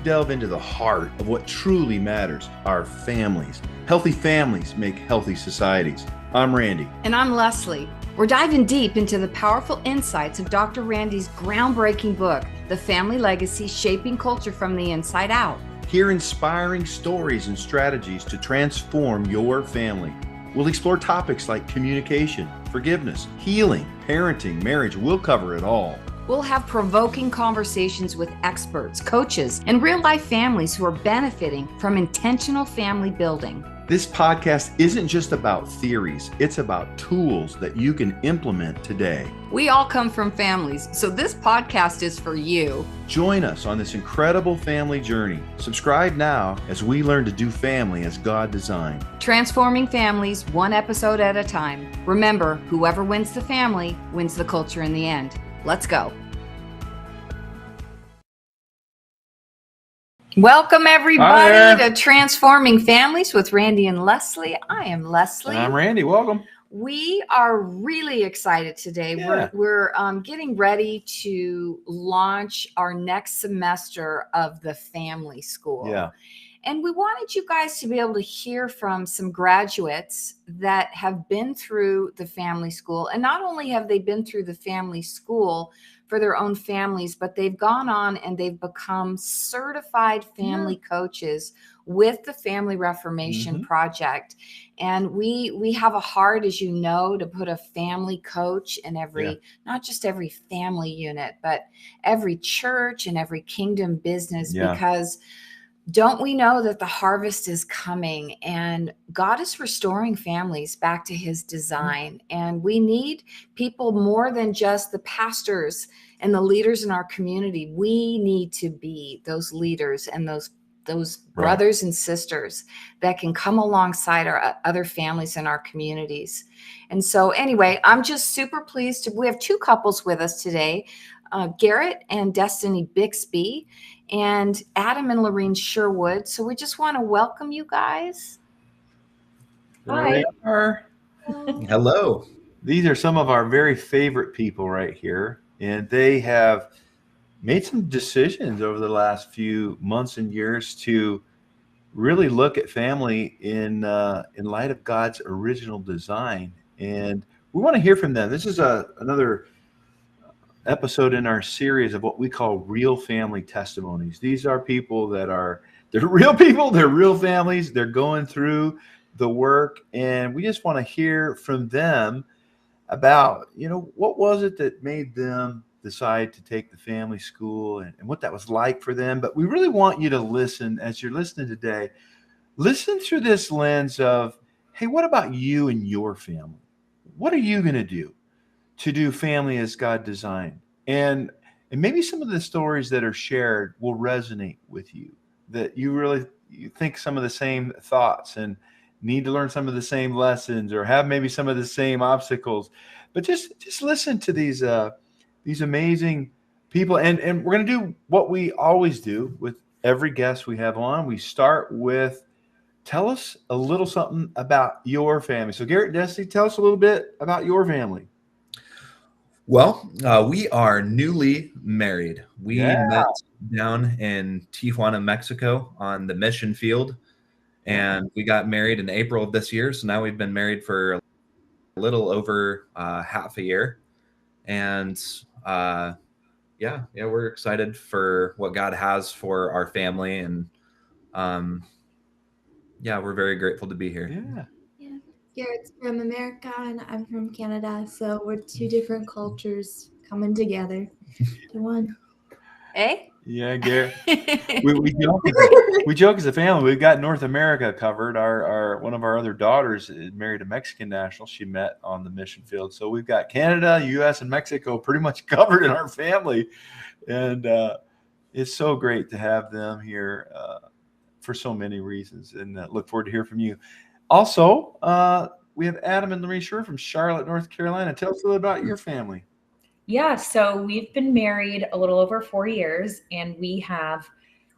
delve into the heart of what truly matters, our families. Healthy families make healthy societies. I'm Randy. And I'm Leslie. We're diving deep into the powerful insights of Dr. Randy's groundbreaking book, The Family Legacy: Shaping Culture from the Inside Out. Hear inspiring stories and strategies to transform your family. We'll explore topics like communication, forgiveness, healing, parenting, marriage. We'll cover it all. We'll have provoking conversations with experts, coaches, and real-life families who are benefiting from intentional family building. This podcast isn't just about theories, it's about tools that you can implement today. We all come from families, so this podcast is for you. Join us on this incredible family journey. Subscribe now as we learn to do family as God designed. Transforming families one episode at a time. Remember, whoever wins the family wins the culture in the end. Let's go. Welcome, everybody, to Transforming Families with Randy and Leslie. I am Leslie. And I'm Randy. Welcome. We are really excited today. Yeah. We're getting ready to launch our next semester of the family school. Yeah. And we wanted you guys to be able to hear from some graduates that have been through the family school. And not only have they been through the family school for their own families, but they've gone on and they've become certified family coaches with the Family Reformation Project. And we have a heart, as you know, to put a family coach in every, not just every family unit, but every church and every kingdom business, because don't we know that the harvest is coming and God is restoring families back to his design? And we need people more than just the pastors and the leaders in our community. We need to be those leaders and those brothers and sisters that can come alongside our other families in our communities. And so anyway, I'm just super pleased we have two couples with us today, Garrett and Destiny Bixby, and Adam and Lorene Sherwoods. So we just want to welcome you guys. Hi. Hello. These are some of our very favorite people right here, and they have made some decisions over the last few months and years to really look at family in light of God's original design. And we want to hear from them. This is another episode in our series of what we call real family testimonies. These are people they're real people, they're real families, they're going through the work, and we just want to hear from them about, what was it that made them decide to take the family school and what that was like for them. But we really want you to listen as you're listening today. Listen through this lens of, hey, what about you and your family? What are you going to do family as God designed? And maybe some of the stories that are shared will resonate with you, that you think some of the same thoughts and need to learn some of the same lessons or have maybe some of the same obstacles. But just listen to these amazing people. And we're going to do what we always do with every guest we have on. We start with, tell us a little something about your family. So Garrett, Destiny, tell us a little bit about your family. Well, we are newly married. We met down in Tijuana, Mexico on the mission field, and we got married in April of this year. So now we've been married for a little over half a year. And we're excited for what God has for our family. And we're very grateful to be here. Yeah. Garrett's from America and I'm from Canada, so we're two different cultures coming together to one. Hey? Yeah, Garrett. we joke as a family. We've got North America covered. Our one of our other daughters is married a Mexican national. She met on the mission field. So we've got Canada, U.S., and Mexico pretty much covered in our family. And it's so great to have them here for so many reasons. And look forward to hearing from you. Also, we have Adam and Lorene Sherwood from Charlotte, North Carolina. Tell us a little about your family. Yeah, so we've been married a little over 4 years, and we have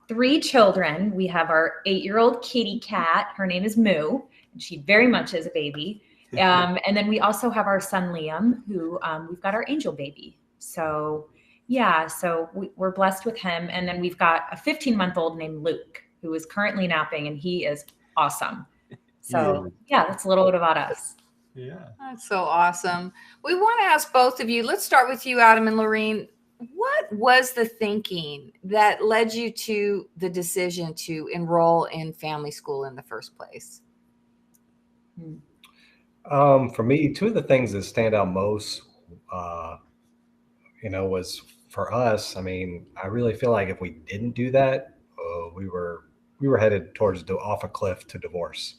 3 children. We have our 8-year-old kitty cat. Her name is Moo, and she very much is a baby. And then we also have our son, Liam, who we've got our angel baby. So Yeah, so we're blessed with him. And then we've got a 15-month-old named Luke, who is currently napping, and he is awesome. So yeah, that's a little bit about us. Yeah. That's so awesome. We want to ask both of you. Let's start with you, Adam and Lorene. What was the thinking that led you to the decision to enroll in family school in the first place? For me, two of the things that stand out most, was for us. I mean, I really feel like if we didn't do that, we were headed towards off a cliff to divorce,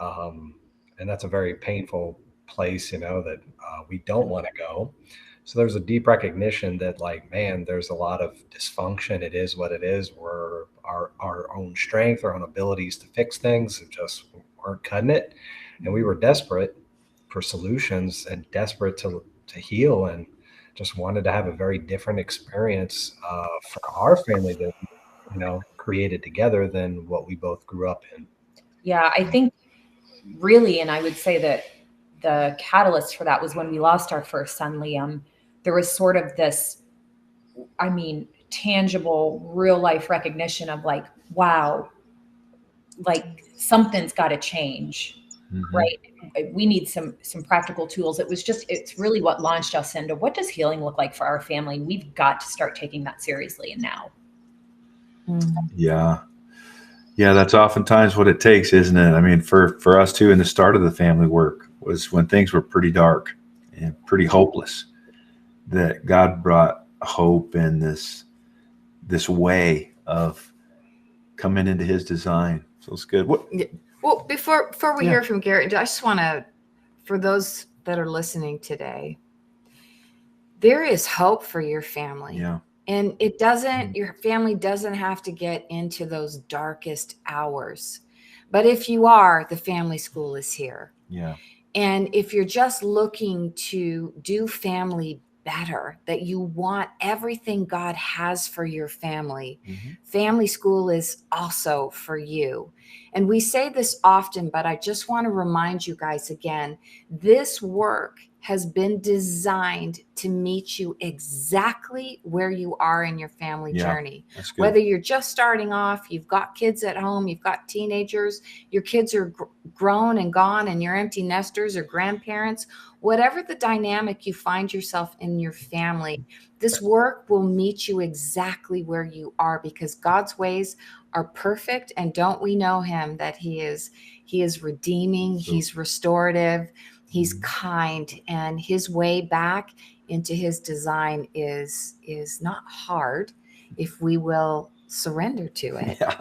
and that's a very painful place, that we don't want to go. So there's a deep recognition that, like, man, there's a lot of dysfunction. It is what it is. We're our own strength, our own abilities to fix things just weren't cutting it, and we were desperate for solutions and desperate to heal, and just wanted to have a very different experience for our family that created together than what we both grew up in. Yeah, I think really, and I would say that the catalyst for that was when we lost our first son, Liam. There was sort of this, tangible, real life recognition of like, wow, like something's got to change, right? We need some practical tools. It's really what launched us into what does healing look like for our family? We've got to start taking that seriously. And now. Yeah. Yeah, that's oftentimes what it takes, isn't it? I mean, for us too, in the start of the family work was when things were pretty dark and pretty hopeless, that God brought hope and this way of coming into his design. So it's good. Well, before we hear from Garrett, I just want to, for those that are listening today, there is hope for your family. Yeah. And your family doesn't have to get into those darkest hours. But if you are, the family school is here. Yeah. And if you're just looking to do family better, that you want everything God has for your family, family school is also for you. And we say this often, but I just want to remind you guys again, this work has been designed to meet you exactly where you are in your family journey. Whether you're just starting off, you've got kids at home, you've got teenagers, your kids are grown and gone, and you're empty nesters or grandparents, whatever the dynamic you find yourself in your family, this work will meet you exactly where you are, because God's ways are perfect. And don't we know him, that he is redeeming, he's restorative, he's kind, and his way back into his design is not hard if we will surrender to it. Yeah.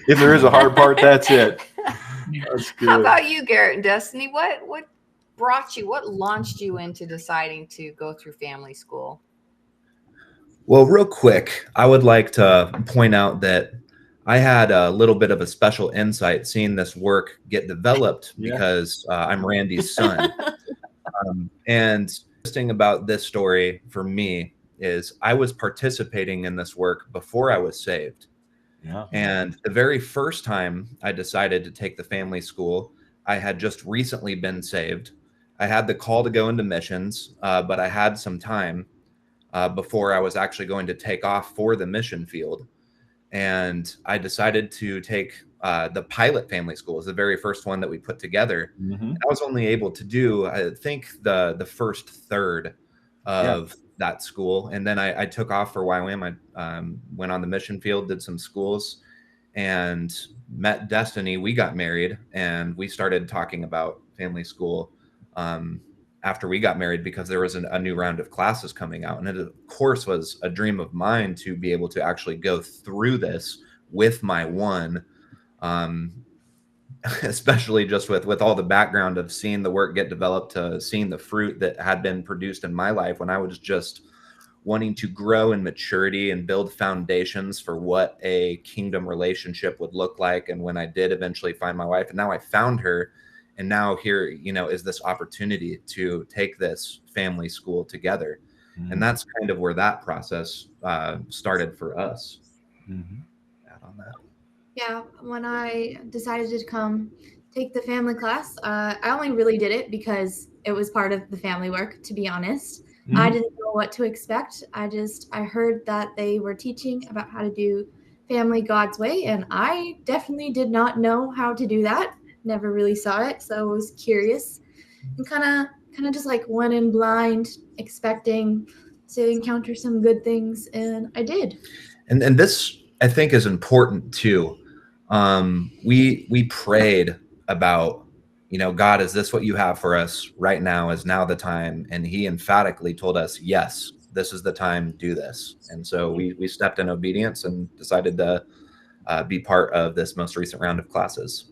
If there is a hard part, that's it. That's good. How about you, Garrett and Destiny? What launched you into deciding to go through family school? Well, real quick, I would like to point out that I had a little bit of a special insight seeing this work get developed because I'm Randy's son. And the thing about this story for me is I was participating in this work before I was saved. Yeah. And the very first time I decided to take the family school, I had just recently been saved. I had the call to go into missions, but I had some time before I was actually going to take off for the mission field. And I decided to take the pilot family school. It was the very first one that we put together. I was only able to do, I think, the first third of that school. And then I took off for YWAM. I went on the mission field, did some schools, and met Destiny. We got married, and we started talking about family school after we got married, because there was a new round of classes coming out. And it, of course, was a dream of mine to be able to actually go through this with my one, especially just with all the background of seeing the work get developed, to seeing the fruit that had been produced in my life when I was just wanting to grow in maturity and build foundations for what a kingdom relationship would look like. And when I did eventually find my wife, and now I found her, and now here, is this opportunity to take this family school together. And that's kind of where that process started for us. Add on that. Yeah, when I decided to come take the family class, I only really did it because it was part of the family work, to be honest. I didn't know what to expect. I heard that they were teaching about how to do family God's way, and I definitely did not know how to do that. Never really saw it, so I was curious and kind of just like went in blind, expecting to encounter some good things, and I did. And this, I think, is important too. We prayed about, God, is this what you have for us right now? Is now the time? And he emphatically told us, yes, this is the time, do this. And so we stepped in obedience and decided to be part of this most recent round of classes.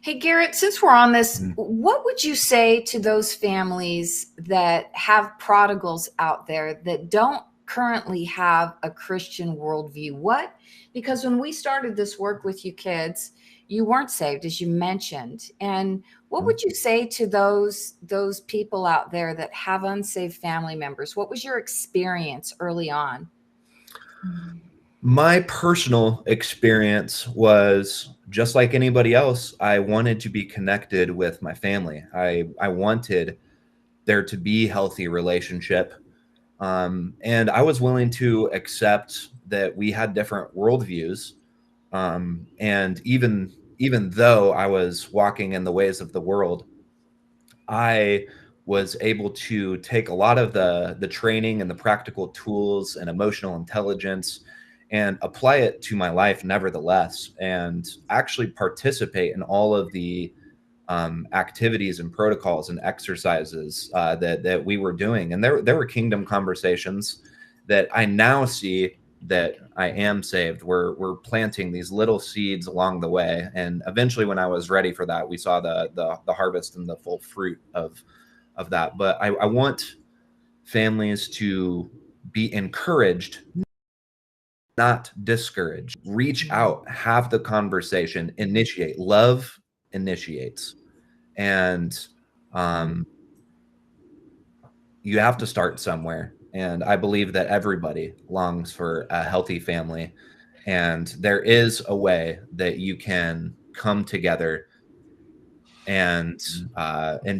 Hey, Garrett, since we're on this, what would you say to those families that have prodigals out there that don't currently have a Christian worldview? Because when we started this work with you kids, you weren't saved, as you mentioned. And what would you say to those people out there that have unsaved family members? What was your experience early on? My personal experience was just like anybody else. I wanted to be connected with my family. I wanted there to be healthy relationship. And I was willing to accept that we had different worldviews. And even though I was walking in the ways of the world, I was able to take a lot of the training and the practical tools and emotional intelligence and apply it to my life nevertheless, and actually participate in all of the activities and protocols and exercises that we were doing. And there were kingdom conversations that I now see that I am saved. We're planting these little seeds along the way. And eventually when I was ready for that, we saw the harvest and the full fruit of that. But I want families to be encouraged, not discouraged. Reach out, have the conversation, initiate. Love initiates. And you have to start somewhere. And I believe that everybody longs for a healthy family. And there is a way that you can come together and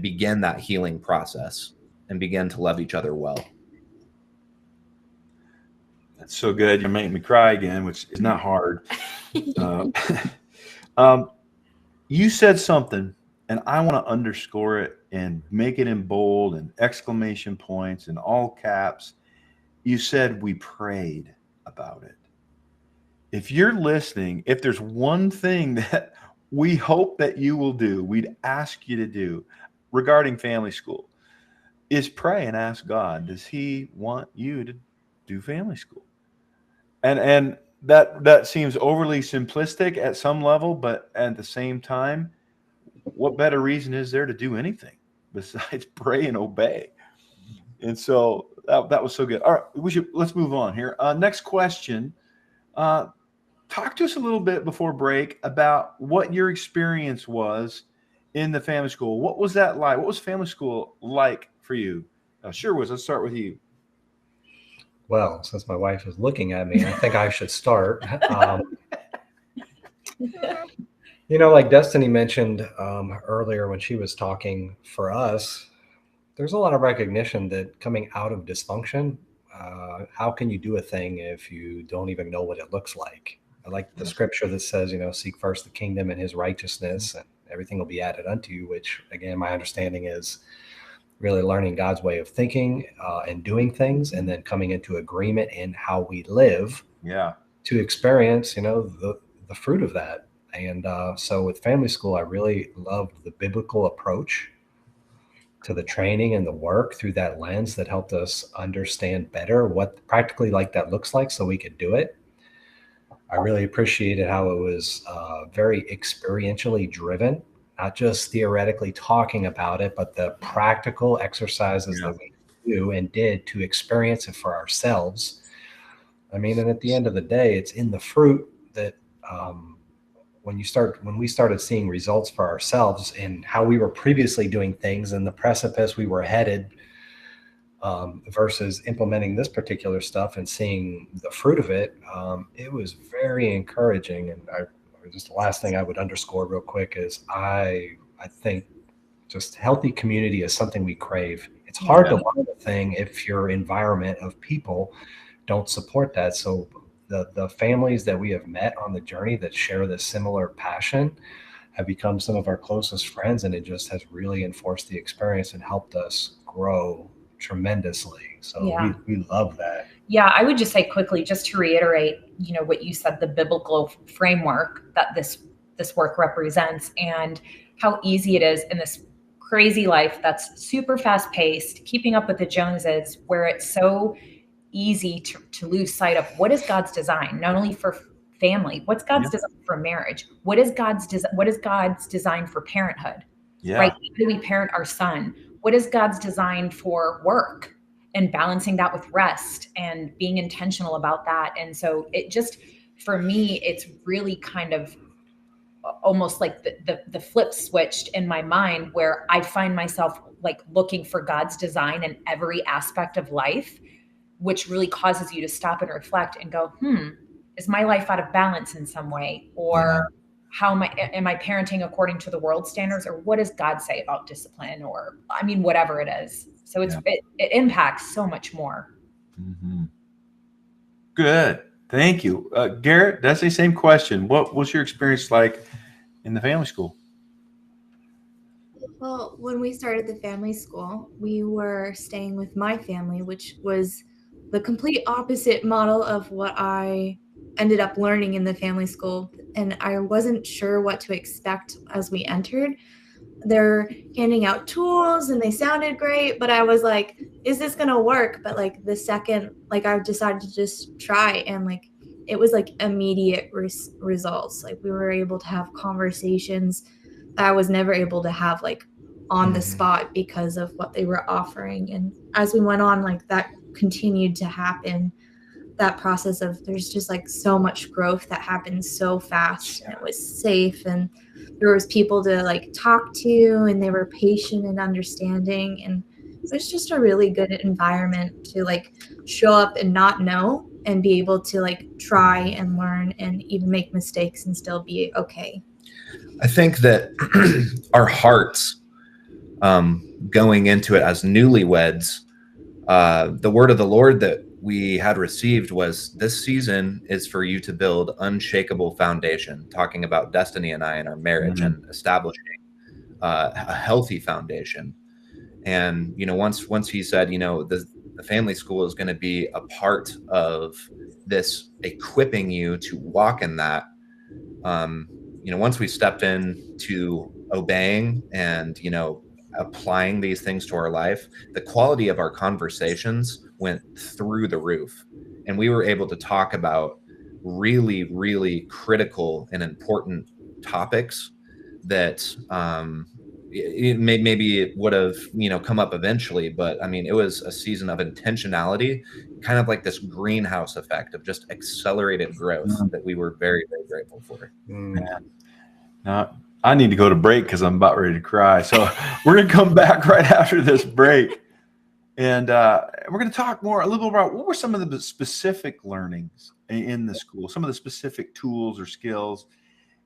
begin that healing process and begin to love each other well. That's so good. You're making me cry again, which is not hard. You said something, and I want to underscore it and make it in bold and exclamation points and all caps. You said we prayed about it. If you're listening, if there's one thing that we hope that you will do, we'd ask you to do regarding family school, is pray and ask God, does he want you to do family school? And that seems overly simplistic at some level, but at the same time, what better reason is there to do anything besides pray and obey? And so that was so good. All right, let's move on here. Next question. Talk to us a little bit before break about what your experience was in the family school. What was that like? What was family school like for you? Sherwoods, let's start with you. Well, since my wife is looking at me, I think I should start. Like Destiny mentioned earlier when she was talking, for us, there's a lot of recognition that coming out of dysfunction, how can you do a thing if you don't even know what it looks like? I like the scripture that says, seek first the kingdom and his righteousness, and everything will be added unto you, which, again, my understanding is really learning God's way of thinking and doing things, and then coming into agreement in how we live to experience, the fruit of that. And so with family school, I really loved the biblical approach to the training and the work through that lens that helped us understand better what practically like that looks like so we could do it. I really appreciated how it was very experientially driven, not just theoretically talking about it, but the practical exercises that we do and did to experience it for ourselves. I mean, and at the end of the day, it's in the fruit that when we started seeing results for ourselves and how we were previously doing things and the precipice we were headed versus implementing this particular stuff and seeing the fruit of it, it was very encouraging. And just the last thing I would underscore real quick is I think just healthy community is something we crave. it's hard to learn a thing if your environment of people don't support that. So the families that we have met on the journey that share this similar passion have become some of our closest friends, and it just has really enforced the experience and helped us grow tremendously. So we love that. Yeah, I would just say quickly, just to reiterate, what you said, the biblical framework that this work represents, and how easy it is in this crazy life that's super fast paced, keeping up with the Joneses, where it's so easy to lose sight of what is God's design, not only for family, what's God's design for marriage, what is God's design for parenthood, right? How do we parent our son? What is God's design for work, and balancing that with rest and being intentional about that? And so it just, for me, it's really kind of almost like the flip switched in my mind, where I find myself like looking for God's design in every aspect of life, which really causes you to stop and reflect and go, is my life out of balance in some way? Or how am I parenting according to the world standards? Or what does God say about discipline? Or, whatever it is. So it impacts so much more. Mm-hmm. Good. Thank you. Garrett, that's the same question. What was your experience like in the family school? Well, when we started the family school, we were staying with my family, which was the complete opposite model of what I ended up learning in the family school. And I wasn't sure what to expect as we entered. They're handing out tools and they sounded great, but I was like, is this going to work? But like the second, like I decided to just try, and like it was like immediate results. Like we were able to have conversations that I was never able to have like on the spot because of what they were offering. And as we went on, like that continued to happen. That process of there's just like so much growth that happened so fast, and it was safe, and there was people to like talk to, and they were patient and understanding, and it was just a really good environment to like show up and not know, and be able to like try and learn and even make mistakes and still be okay. I think that our hearts going into it as newlyweds, the word of the Lord that we had received was, this season is for you to build unshakable foundation, talking about Destiny and I and our marriage and establishing a healthy foundation. And, once he said, the family school is going to be a part of this, equipping you to walk in that, once we stepped into obeying and, applying these things to our life, the quality of our conversations went through the roof, and we were able to talk about really, really critical and important topics that maybe it would have come up eventually, but it was a season of intentionality, kind of like this greenhouse effect of just accelerated growth that we were very, very grateful for. Now, I need to go to break because I'm about ready to cry. So we're going to come back right after this break. And we're going to talk a little about what were some of the specific learnings in the school, some of the specific tools or skills,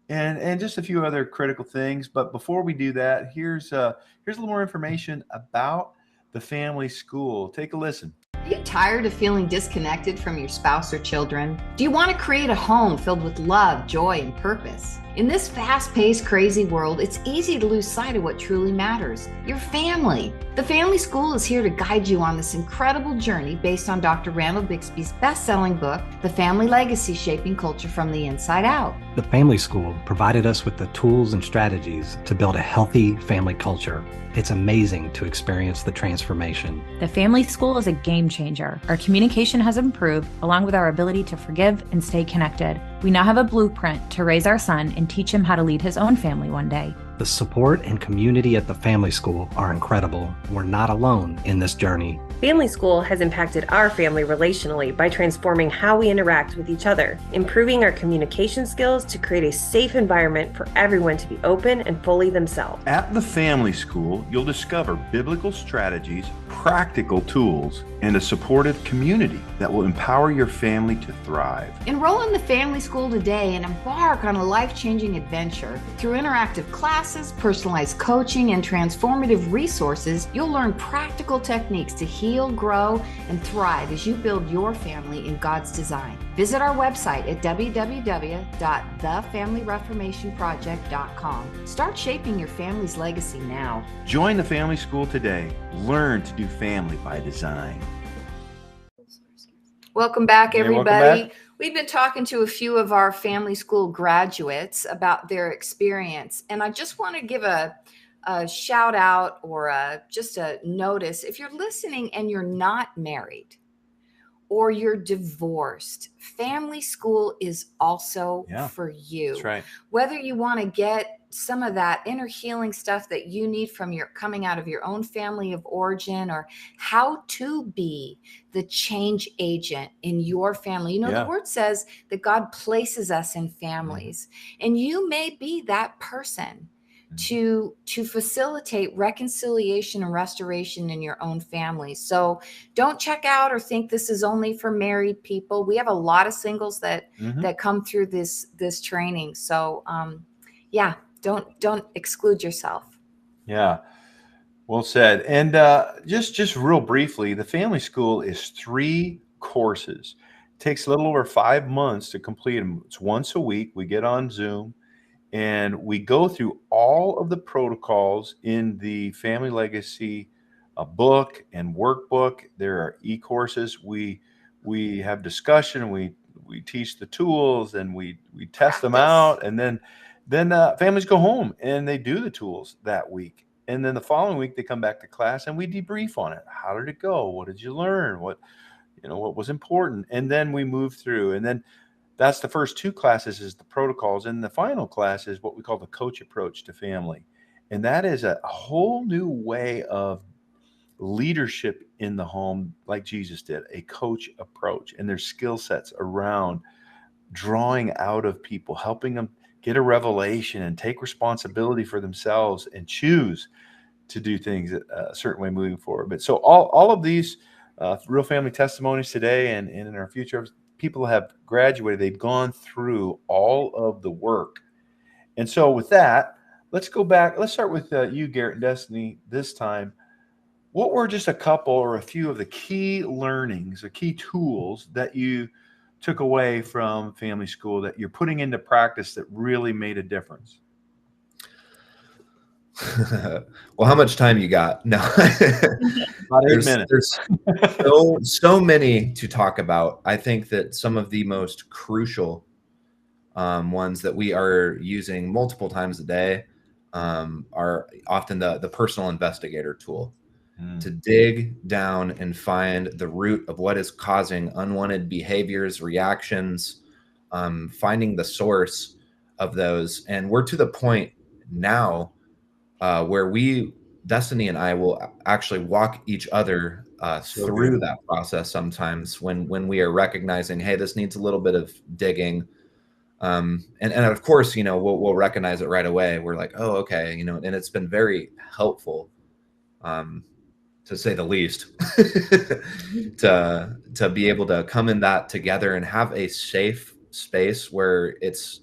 and just a few other critical things. But before we do that, here's a little more information about the family school. Take a listen. Are you tired of feeling disconnected from your spouse or children? Do you want to create a home filled with love, joy, and purpose? In this fast-paced, crazy world, it's easy to lose sight of what truly matters: your family. The Family School is here to guide you on this incredible journey based on Dr. Randall Bixby's best-selling book, The Family Legacy: Shaping Culture from the Inside Out. The Family School provided us with the tools and strategies to build a healthy family culture. It's amazing to experience the transformation. The Family School is a game changer. Our communication has improved, along with our ability to forgive and stay connected. We now have a blueprint to raise our son and teach him how to lead his own family one day. The support and community at the Family School are incredible. We're not alone in this journey. Family School has impacted our family relationally by transforming how we interact with each other, improving our communication skills to create a safe environment for everyone to be open and fully themselves. At the Family School, you'll discover biblical strategies, practical tools, and a supportive community that will empower your family to thrive. Enroll in the Family School today and embark on a life-changing adventure. Through interactive classes, personalized coaching, and transformative resources, you'll learn practical techniques to heal, grow, and thrive as you build your family in God's design. Visit our website at www.thefamilyreformationproject.com. Start shaping your family's legacy now. Join the Family School today. Learn to do family by design. Welcome back, Hey, welcome everybody. back. We've been talking to a few of our family school graduates about their experience, and I just want to give a shout out or just a notice. If you're listening and you're not married or you're divorced, family school is also for you. That's right. Whether you want to get some of that inner healing stuff that you need from your coming out of your own family of origin, or how to be the change agent in your family. You know, the word says that God places us in families, and you may be that person to facilitate reconciliation and restoration in your own family. So don't check out or think this is only for married people. We have a lot of singles that come through this training. So don't exclude yourself. Yeah, well said. And just real briefly, the Family School is 3 courses. It takes a little over 5 months to complete them. It's once a week. We get on Zoom and we go through all of the protocols in the Family Legacy book and workbook. There are e-courses. We have discussion. We teach the tools and we test them out, and then families go home and they do the tools that week. And then the following week they come back to class and we debrief on it. How did it go? What did you learn? What was important? And then we move through. And then that's the first 2 classes is the protocols. And the final class is what we call the coach approach to family. And that is a whole new way of leadership in the home, like Jesus did, a coach approach. And there's skill sets around drawing out of people, helping them get a revelation and take responsibility for themselves and choose to do things a certain way moving forward. But so all of these real family testimonies today and in our future, people have graduated. They've gone through all of the work. And so with that, let's go back. Let's start with you, Garrett and Destiny, this time. What were just a couple or a few of the key learnings or key tools that you took away from Family School that you're putting into practice that really made a difference? Well, how much time you got? No, about 8 minutes. There's so many to talk about. I think that some of the most crucial ones that we are using multiple times a day are often the personal investigator tool. To dig down and find the root of what is causing unwanted behaviors, reactions, finding the source of those. And we're to the point now where Destiny and I will actually walk each other through that process sometimes when we are recognizing, hey, this needs a little bit of digging. And of course, we'll recognize it right away. We're like, oh, okay, and it's been very helpful. To say the least, to be able to come in that together and have a safe space where it's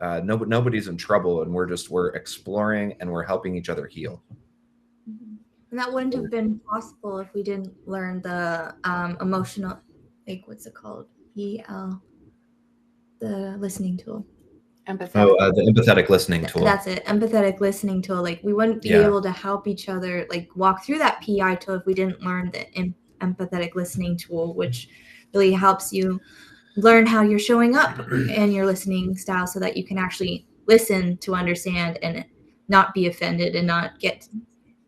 nobody's in trouble and we're exploring and we're helping each other heal. And that wouldn't have been possible if we didn't learn the emotional, what's it called? EL, the listening tool. Empathetic. The empathetic listening tool. That's it. Empathetic listening tool. We wouldn't be able to help each other, walk through that PI tool if we didn't learn the empathetic listening tool, which really helps you learn how you're showing up in your listening style so that you can actually listen to understand and not be offended and not get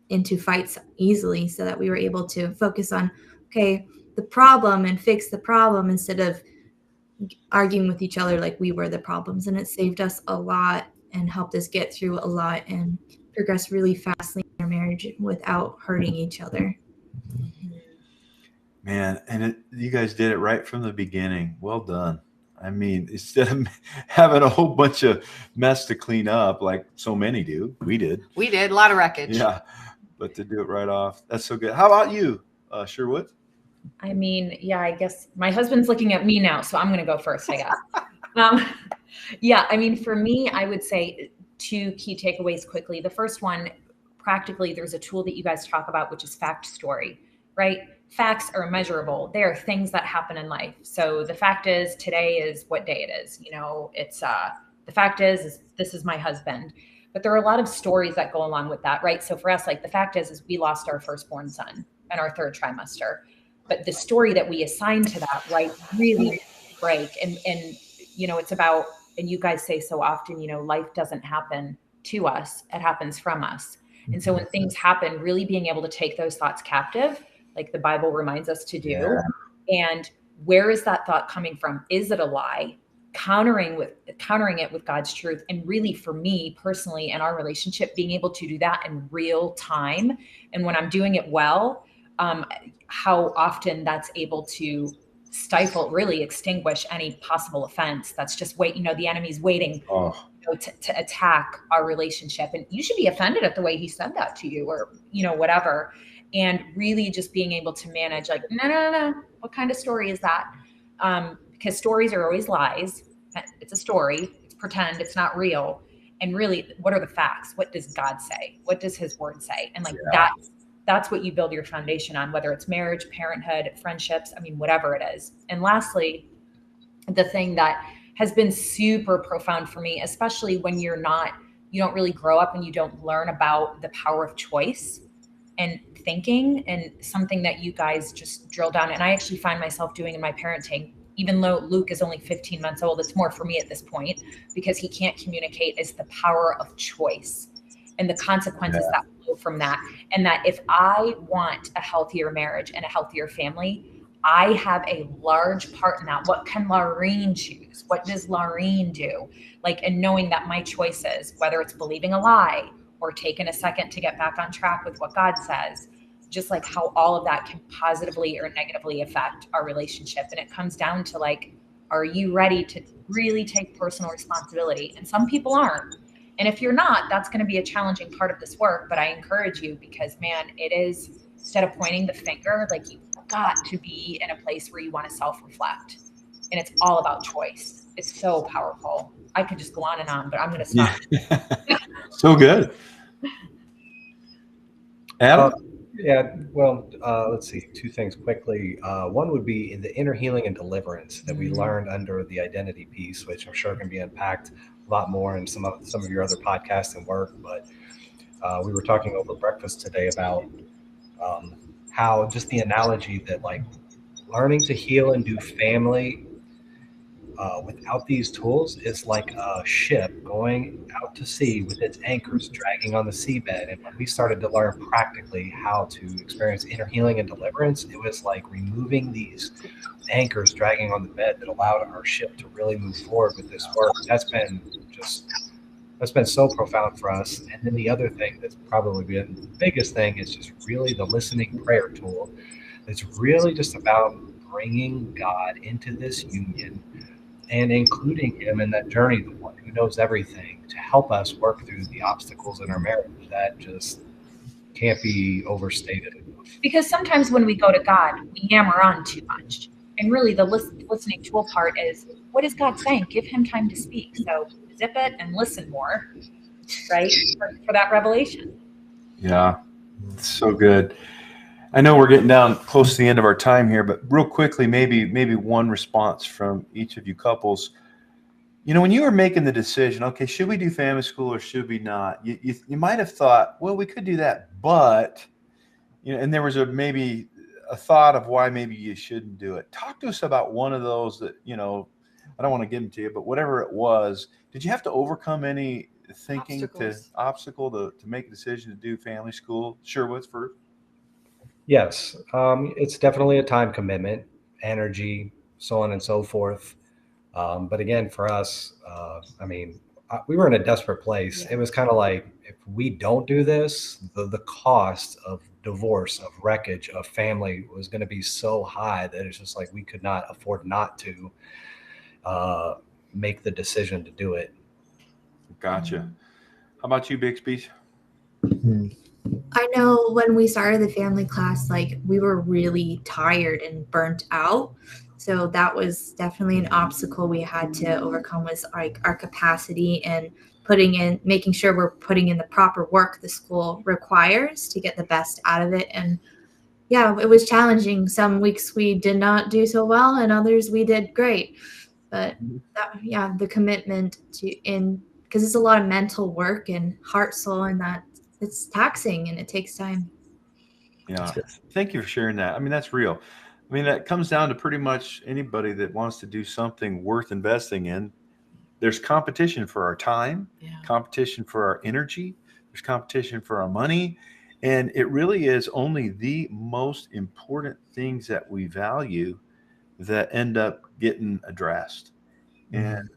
into fights easily, so that we were able to focus on, the problem and fix the problem instead of arguing with each other like we were the problems. And it saved us a lot and helped us get through a lot and progress really fastly in our marriage without hurting each other. Man, and you guys did it right from the beginning. Well done. I mean, instead of having a whole bunch of mess to clean up like so many do, we did a lot of wreckage. Yeah, but to do it right off, that's so good. How about you, Sherwood? I mean, I guess my husband's looking at me now, so I'm going to go first, I guess. Yeah, I mean, for me, I would say 2 key takeaways quickly. The first one, practically, there's a tool that you guys talk about, which is fact story, right? Facts are measurable. They are things that happen in life. So the fact is, today is what day it is. It's the fact is this is my husband. But there are a lot of stories that go along with that, right? So for us, like the fact is we lost our firstborn son in our 3rd trimester. But the story that we assign to that, right, really break. And it's about, and you guys say so often, life doesn't happen to us, it happens from us. And so when things happen, really being able to take those thoughts captive, like the Bible reminds us to do. And where is that thought coming from? Is it a lie? Countering it with God's truth. And really, for me personally, in our relationship, being able to do that in real time. And when I'm doing it well, how often that's able to stifle, really extinguish any possible offense. That's just the enemy's waiting to attack our relationship. And you should be offended at the way he said that to you, or, whatever. And really just being able to manage, like, no. What kind of story is that? Because stories are always lies. It's a story. It's pretend. It's not real. And really, what are the facts? What does God say? What does his word say? And that's what you build your foundation on, whether it's marriage, parenthood, friendships, whatever it is. And lastly, the thing that has been super profound for me, especially when you don't really grow up and you don't learn about the power of choice and thinking, and something that you guys just drill down. And I actually find myself doing in my parenting, even though Luke is only 15 months old, it's more for me at this point because he can't communicate, is the power of choice and the consequences that flow from that. And that if I want a healthier marriage and a healthier family, I have a large part in that. What can Laureen choose? What does Laureen do? And knowing that my choices, whether it's believing a lie or taking a second to get back on track with what God says, just like how all of that can positively or negatively affect our relationship. And it comes down to are you ready to really take personal responsibility? And some people aren't. And if you're not, that's going to be a challenging part of this work. But I encourage you, because man, it is, instead of pointing the finger, you've got to be in a place where you want to self-reflect. And it's all about choice. It's so powerful. I could just go on and on, but I'm going to stop. So good. Adam? Let's see. 2 things quickly. One would be in the inner healing and deliverance that we learned under the identity piece, which I'm sure can be unpacked a lot more in some of your other podcasts and work. But we were talking over breakfast today about how just the analogy that learning to heal and do family without these tools is like a ship going out to sea with its anchors dragging on the seabed. And when we started to learn practically how to experience inner healing and deliverance, it was like removing these anchors dragging on the bed that allowed our ship to really move forward with this work. That's been so profound for us. And then the other thing that's probably been the biggest thing is just really the listening prayer tool. It's really just about bringing God into this union and including him in that journey, the one who knows everything, to help us work through the obstacles in our marriage that just can't be overstated enough. Because sometimes when we go to God, we hammer on too much. And really the listening tool part is, what is God saying? Give him time to speak. So zip it and listen more, right? For that revelation. Yeah, so good. I know we're getting down close to the end of our time here, but real quickly, maybe one response from each of you couples. When you were making the decision, okay, should we do family school or should we not? You might have thought, well, we could do that, but and there was maybe a thought of why maybe you shouldn't do it. Talk to us about one of those that I don't want to give them to you, but whatever it was, did you have to overcome any obstacle to make a decision to do family school? Sherwoods first. Yes, it's definitely a time commitment, energy, so on and so forth. But again, for us, we were in a desperate place. Yeah. It was kind of like, if we don't do this, the cost of divorce, of wreckage, of family was going to be so high that it's just like we could not afford not to make the decision to do it. Gotcha. How about you, Bixbys? I know when we started the family class, we were really tired and burnt out. So that was definitely an obstacle we had to overcome, was like our capacity and making sure we're putting in the proper work the school requires to get the best out of it. And yeah, it was challenging. Some weeks we did not do so well, and others we did great. But the commitment because it's a lot of mental work and heart, soul, and that it's taxing and it takes time. Yeah. Thank you for sharing that. I mean, that's real. I mean, that comes down to pretty much anybody that wants to do something worth investing in. There's competition for our time, competition for our energy, there's competition for our money. And it really is only the most important things that we value that end up getting addressed. And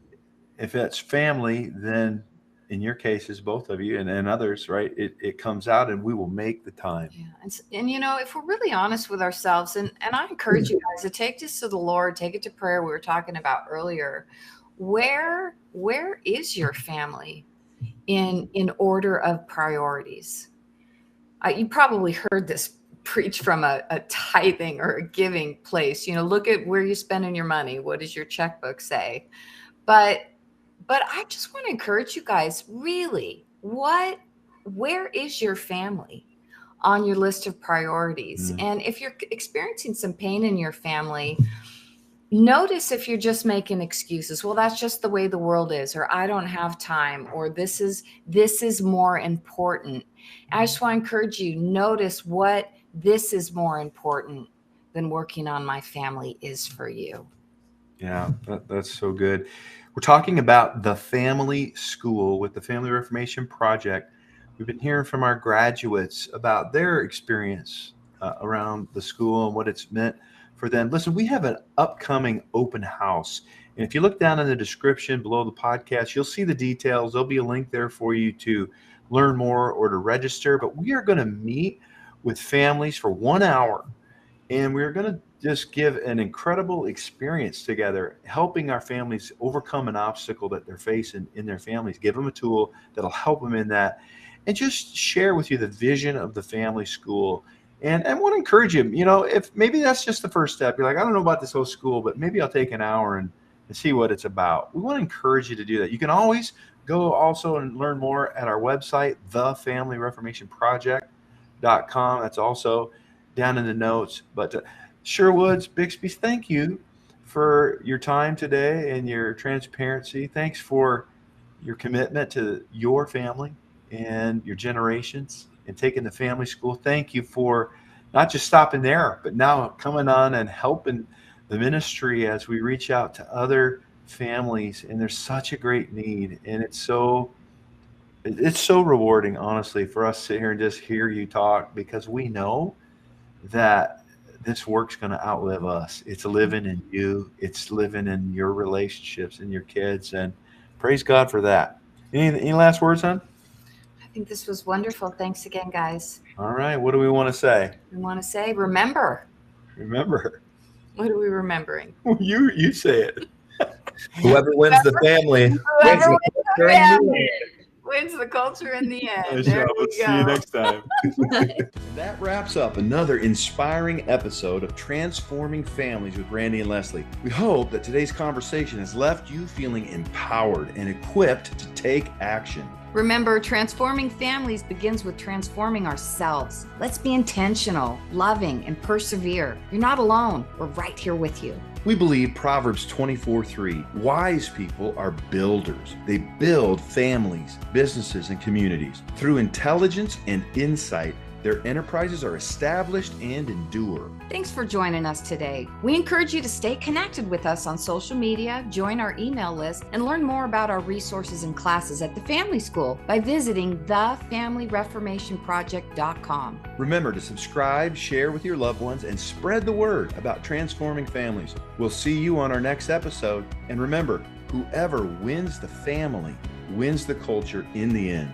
if that's family, then in your cases, both of you and others, right, it comes out and we will make the time. Yeah. And if we're really honest with ourselves, and I encourage you guys to take this to the Lord, take it to prayer. We were talking about earlier, where is your family in order of priorities? You probably heard this preached from a tithing or a giving place. Look at where you're spending your money. What does your checkbook say? But I just want to encourage you guys, really, where is your family on your list of priorities? And if you're experiencing some pain in your family, notice if you're just making excuses. Well, that's just the way the world is, or I don't have time, or this is more important. I just want to encourage you, notice what this is more important than working on my family is for you. Yeah, that's so good. We're talking about the family school with the Family Reformation Project. We've been hearing from our graduates about their experience around the school and what it's meant for them. Listen, we have an upcoming open house. And if you look down in the description below the podcast, you'll see the details. There'll be a link there for you to learn more or to register. But we are going to meet with families for 1 hour. And we're going to just give an incredible experience together, helping our families overcome an obstacle that they're facing in their families, give them a tool that'll help them in that, and just share with you the vision of the family school. And I want to encourage you, if maybe that's just the first step. You're like, I don't know about this whole school, but maybe I'll take an hour and see what it's about. We want to encourage you to do that. You can always go also and learn more at our website, thefamilyreformationproject.com. That's also down in the notes. But Sherwoods, Bixbys, thank you for your time today and your transparency. Thanks for your commitment to your family and your generations and taking the family school. Thank you for not just stopping there, but now coming on and helping the ministry as we reach out to other families. And there's such a great need. And it's so rewarding, honestly, for us to sit here and just hear you talk, because we know that this work's going to outlive us. It's living in you. It's living in your relationships and your kids. And praise God for that. Any last words, hon? I think this was wonderful. Thanks again, guys. All right. What do we want to say? We want to say, remember. Remember. What are we remembering? You say it. Whoever wins the family wins the culture in the end. We'll see you next time. That wraps up another inspiring episode of Transforming Families with Randy and Leslie. We hope that today's conversation has left you feeling empowered and equipped to take action. Remember, transforming families begins with transforming ourselves. Let's be intentional, loving, and persevere. You're not alone. We're right here with you. We believe Proverbs 24:3, wise people are builders. They build families, businesses, and communities. Through intelligence and insight, their enterprises are established and endure. Thanks for joining us today. We encourage you to stay connected with us on social media, join our email list, and learn more about our resources and classes at the Family School by visiting thefamilyreformationproject.com. Remember to subscribe, share with your loved ones, and spread the word about transforming families. We'll see you on our next episode. And remember, whoever wins the family wins the culture in the end.